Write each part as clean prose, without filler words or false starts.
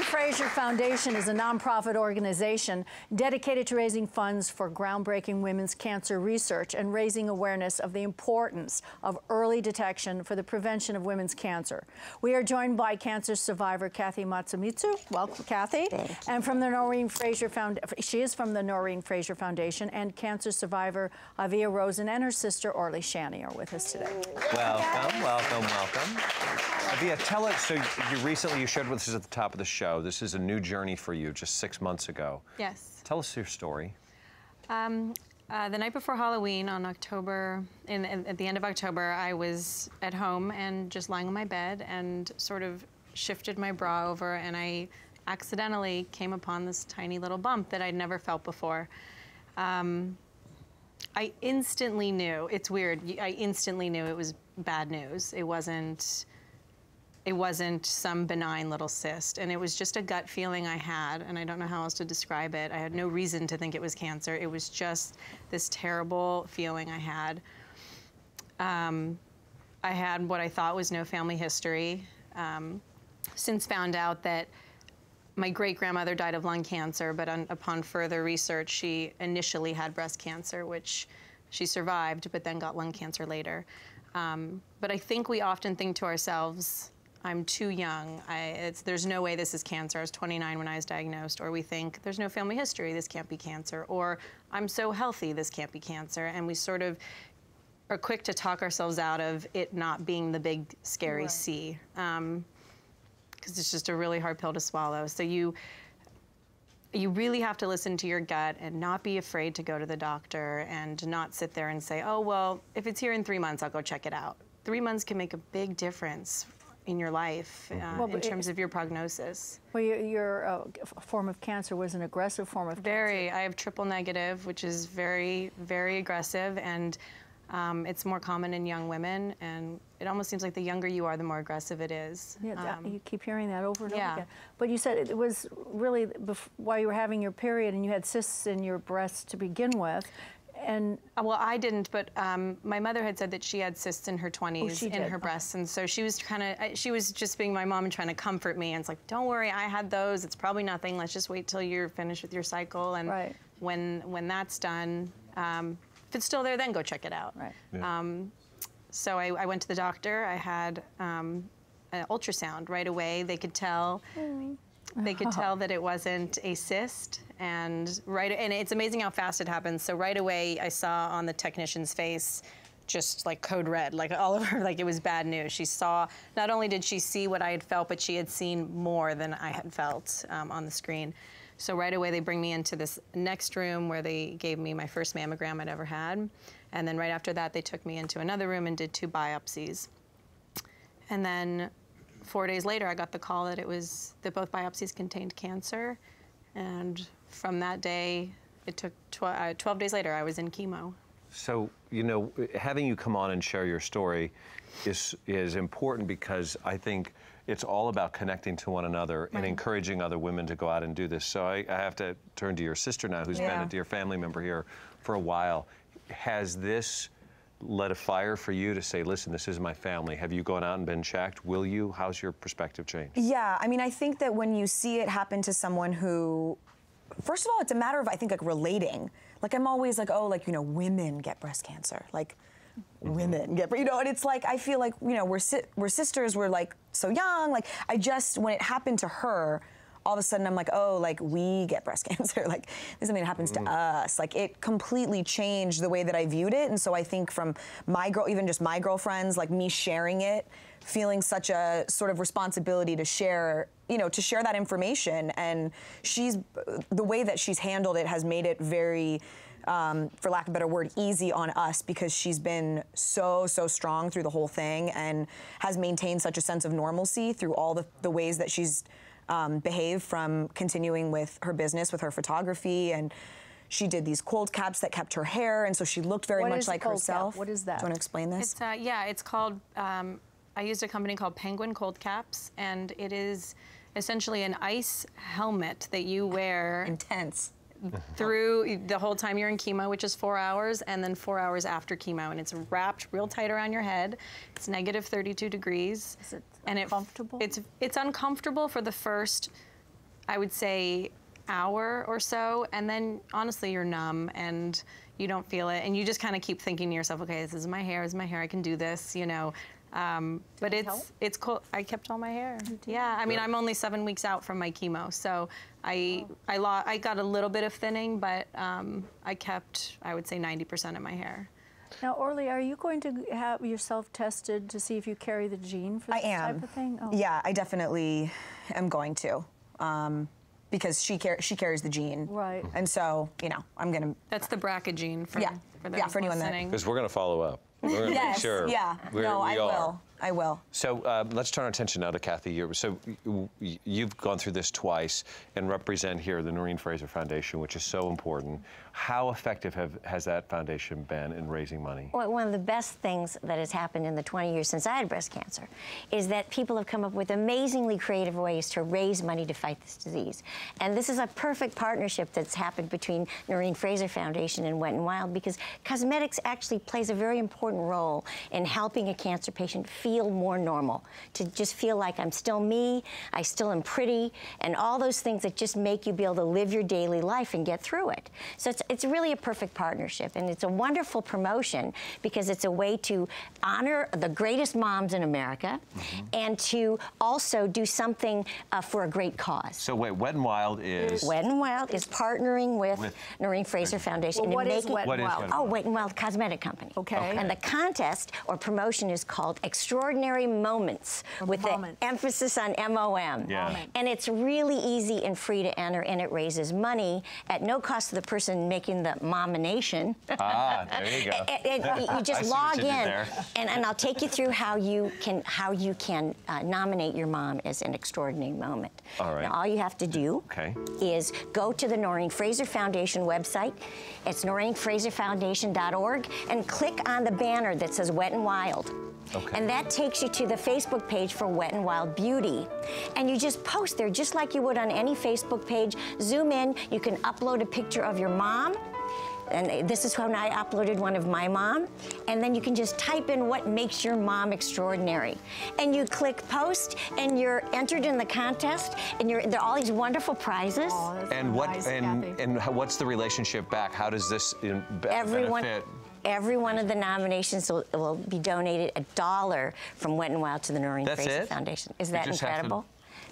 Fraser Foundation is a nonprofit organization dedicated to raising funds for groundbreaking women's cancer research and raising awareness of the importance of early detection for the prevention of women's cancer. We are joined by cancer survivor Cathy Masamitsu. Welcome, Cathy. Thank you. And from the Noreen Fraser Foundation, she is from the Noreen Fraser Foundation, and cancer survivor Avia Rosen and her sister Orly Shani are with us today. Welcome, welcome, welcome. Avia, tell us, so you shared with us at the top of the show, this is a new journey for you just 6 months ago. Yes. Tell us your story. The night before Halloween on at the end of October, I was at home and just lying on my bed and sort of shifted my bra over, and I accidentally came upon this tiny little bump that I'd never felt before. I instantly knew, it's weird, I instantly knew it was bad news. It wasn't some benign little cyst, and it was just a gut feeling I had, and I don't know how else to describe it. I had no reason to think it was cancer. It was just this terrible feeling I had. I had what I thought was no family history. Since found out that my great-grandmother died of lung cancer, but upon further research, she initially had breast cancer, which she survived, but then got lung cancer later. But I think we often think to ourselves, I'm too young, there's no way this is cancer, I was 29 when I was diagnosed, or we think, there's no family history, this can't be cancer, or I'm so healthy, this can't be cancer, and we sort of are quick to talk ourselves out of it not being the big, scary Right. C, because it's just a really hard pill to swallow. So you really have to listen to your gut and not be afraid to go to the doctor and not sit there and say, oh, well, if it's here in 3 months, I'll go check it out. 3 months can make a big difference in your life in terms of your prognosis. Well, your form of cancer was an aggressive form of cancer. Very. I have triple negative, which is very, very aggressive, and it's more common in young women, and it almost seems like the younger you are, the more aggressive it is. Yeah, you keep hearing that over and over yeah. again. But you said it was really while you were having your period and you had cysts in your breasts to begin with. And well, I didn't, but my mother had said that she had cysts in her 20s in her breasts, and so she was she was just being my mom and trying to comfort me, and it's like, don't worry, I had those, it's probably nothing, let's just wait till you're finished with your cycle, and right. when that's done, if it's still there, then go check it out. Right. Yeah. So I went to the doctor, I had an ultrasound right away, they could tell. They could tell that it wasn't a cyst, and it's amazing how fast it happens. So right away, I saw on the technician's face, just like code red, like all over, like it was bad news. She saw, not only did she see what I had felt, but she had seen more than I had felt on the screen. So right away, they bring me into this next room where they gave me my first mammogram I'd ever had. And then right after that, they took me into another room and did 2 biopsies. And then 4 days later, I got the call that that both biopsies contained cancer, and from that day, it took 12 days later, I was in chemo. So, you know, having you come on and share your story is important, because I think it's all about connecting to one another and encouraging other women to go out and do this. So I have to turn to your sister now, who's been a dear family member here for a while. Has this lit a fire for you to say, listen, this is my family? Have you gone out and been checked? Will you? How's your perspective changed? Yeah, I mean, I think that when you see it happen to someone who, first of all, it's a matter of, I think, like relating. Like, I'm always like, oh, like, you know, women get breast cancer. Like, women get, you know, and it's like, I feel like, you know, we're sisters, we're like so young. Like, when it happened to her, all of a sudden I'm like, oh, like, we get breast cancer. Like, this is something that happens to us. Like, it completely changed the way that I viewed it. And so I think from even just my girlfriends, like me sharing it, feeling such a sort of responsibility to share, you know, to share that information. And the way that she's handled it has made it very, for lack of a better word, easy on us, because she's been so strong through the whole thing and has maintained such a sense of normalcy through all the ways that she's behaved, from continuing with her business, with her photography, and she did these cold caps that kept her hair, and so she looked very much like herself. What is that? Do you want to explain this? It's, yeah, it's called, I used a company called Penguin Cold Caps, and it is essentially an ice helmet that you wear. Intense. Through the whole time you're in chemo, which is 4 hours, and then 4 hours after chemo, and it's wrapped real tight around your head. It's negative 32 degrees. Is it uncomfortable? It's uncomfortable for the first I would say, hour or so, and then honestly you're numb and you don't feel it, and you just kind of keep thinking to yourself, okay, this is my hair, I can do this, you know. But it's cool. I kept all my hair. Yeah, I mean, I'm only 7 weeks out from my chemo, so I got a little bit of thinning, but I kept, I would say, 90% of my hair. Now, Orly, are you going to have yourself tested to see if you carry the gene for this type of thing? Oh. Yeah, I definitely am going to. Because she carries the gene, right? And so, you know, I'm gonna. That's the BRCA gene for for anyone listening. Because we're going to follow up. We're going to make sure. Yeah. I will. So let's turn our attention now to Cathy. So you've gone through this twice and represent here the Noreen Fraser Foundation, which is so important. How effective has that foundation been in raising money? Well, one of the best things that has happened in the 20 years since I had breast cancer is that people have come up with amazingly creative ways to raise money to fight this disease. And this is a perfect partnership that's happened between Noreen Fraser Foundation and Wet n Wild, because cosmetics actually plays a very important role in helping a cancer patient feel more normal, to just feel like I'm still me, I still am pretty, and all those things that just make you be able to live your daily life and get through it. So it's really a perfect partnership, and it's a wonderful promotion because it's a way to honor the greatest moms in America and to also do something for a great cause. So wait, Wet n Wild is? Wet n Wild is partnering with Noreen Fraser Foundation. Well, what is Wet n Wild? Oh, Wet n Wild Cosmetic Company. Okay. And the contest or promotion is called Extraordinary Moments, with the emphasis on M-O-M. Yeah. And it's really easy and free to enter, and it raises money at no cost to the person making the nomination. Ah, there you go. You just log in, and I'll take you through how you can nominate your mom as an extraordinary moment. All right. Now, all you have to do is go to the Noreen Fraser Foundation website. It's NoreenFraserFoundation.org, and click on the banner that says Wet n Wild. Okay. And that takes you to the Facebook page for Wet n Wild Beauty. And you just post there just like you would on any Facebook page. Zoom in, you can upload a picture of your mom. And this is when I uploaded one of my mom. And then you can just type in what makes your mom extraordinary. And you click post, and you're entered in the contest, and there are all these wonderful prizes. Oh, and what's the relationship back? How does this benefit? Every one of the nominations will be donated $1 from Wet n Wild to the Noreen Fraser Foundation. Is that incredible?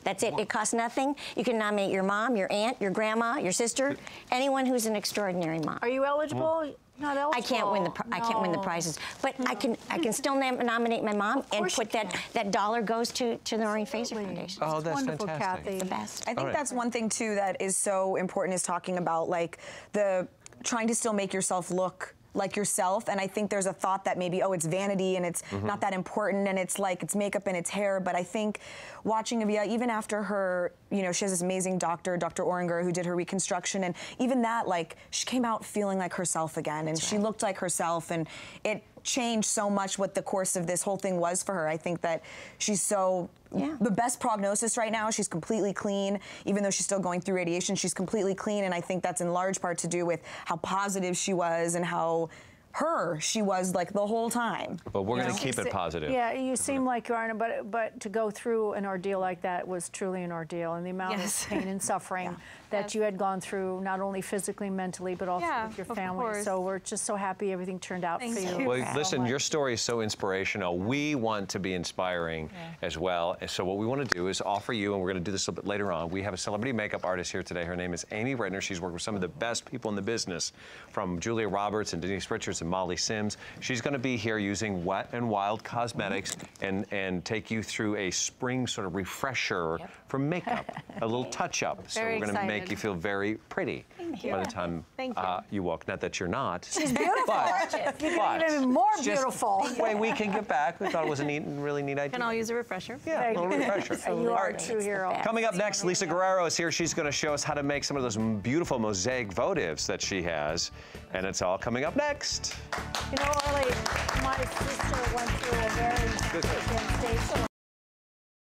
That's it. It costs nothing. You can nominate your mom, your aunt, your grandma, your sister, anyone who's an extraordinary mom. Are you eligible? Not eligible. I can't win the I can't win the prizes, but I can still nominate my mom and put that dollar goes to the Noreen Fraser Foundation. Oh, that's wonderful, fantastic. Cathy. The best. I think that's one thing too that is so important, is talking about like trying to still make yourself look like yourself. And I think there's a thought that maybe, oh, it's vanity and it's not that important, and it's like it's makeup and it's hair. But I think watching Avia, even after her, you know, she has this amazing doctor, Dr. Oringer, who did her reconstruction, and even that, like, she came out feeling like herself again, and she looked like herself, and it changed so much what the course of this whole thing was for her. I think that she's the best prognosis right now. She's completely clean, even though she's still going through radiation. She's completely clean, and I think that's in large part to do with how positive she was and how she was like the whole time. But we're going to keep it positive. Yeah, you seem like you are, but to go through an ordeal like that was truly an ordeal, and the amount of pain and suffering that you had gone through, not only physically, mentally, but also with your family. So we're just so happy everything turned out for you. Well, listen, your story is so inspirational. We want to be inspiring as well. And so what we want to do is offer you, and we're going to do this a little bit later on, we have a celebrity makeup artist here today. Her name is Amy Rittner. She's worked with some of the best people in the business, from Julia Roberts and Denise Richards and Molly Sims. She's going to be here using Wet n Wild cosmetics and take you through a spring sort of refresher for makeup, a little touch-up. So we're going to make you feel very pretty by the time you walk. Not that you're not. She's beautiful. But even more beautiful. Way we can get back. We thought it was a really neat idea. Can all use a refresher. Yeah, a little refresher. You are a true hero. Coming up next, Lisa Guerrero is here. She's going to show us how to make some of those beautiful mosaic votives that she has. And it's all coming up next. You know, Orly, my sister went through a very intense stage